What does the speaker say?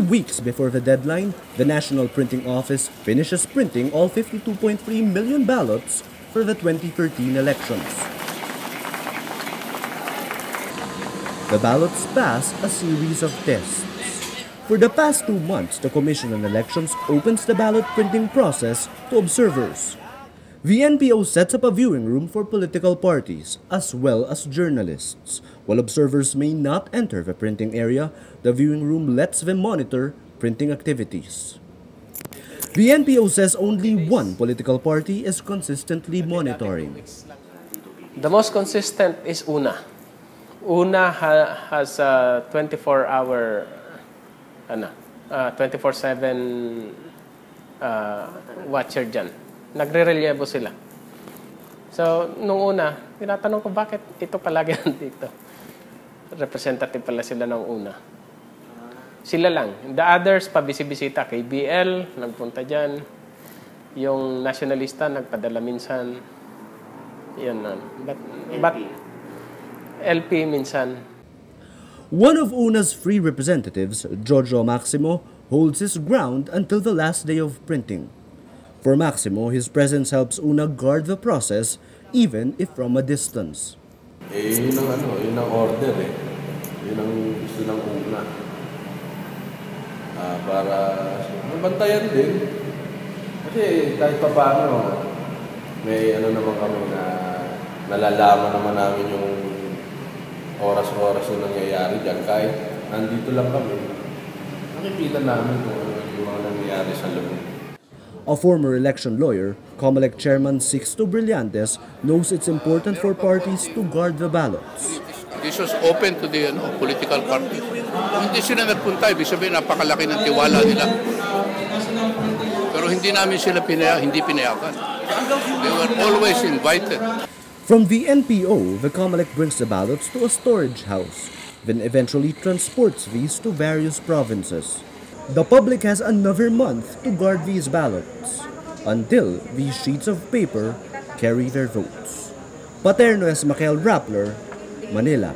weeks before the deadline, the National Printing Office finishes printing all 52.3 million ballots for the 2013 elections. The ballots pass a series of tests. For the past 2 months, the Commission on Elections opens the ballot printing process to observers. The NPO sets up a viewing room for political parties as well as journalists. While observers may not enter the printing area, the viewing room lets them monitor printing activities. The NPO says only one political party is consistently monitoring. The most consistent is UNA. UNA has a 24-hour, 24/7 watcher dyan. Nagre-relyebo sila. So, nung una, tinatanong ko bakit ito palagi nandito. Representative pala sila ng UNA. Sila lang. The others, pabisibisita. KBL, nagpunta dyan. Yung nationalista, nagpadala minsan. Yan na. But LP minsan. One of UNA's free representatives, Jojo Maximo, holds his ground until the last day of printing. For Maximo, his presence helps UNA guard the process even if from a distance. Yun ang order eh. Yun ang gusto ng UNA. Para mabantayan din. Kasi kahit pa paano, may naman kami na nalalaman naman namin yung oras-oras na nangyayari dyan. Kahit nandito lang kami, nakikita namin kung ano yung mga nangyayari sa loob. A former election lawyer, COMELEC Chairman Sixto Brillantes, knows it's important for parties to guard the ballots. This was open to the political party. Hindi sila nagpunta, ibig sabihin napakalaki ng tiwala nila. Pero hindi namin sila hindi pinayagan. They were always invited. From the NPO, the COMELEC brings the ballots to a storage house, then eventually transports these to various provinces. The public has another month to guard these ballots until these sheets of paper carry their votes. Paterno S. Michael Rappler, Manila.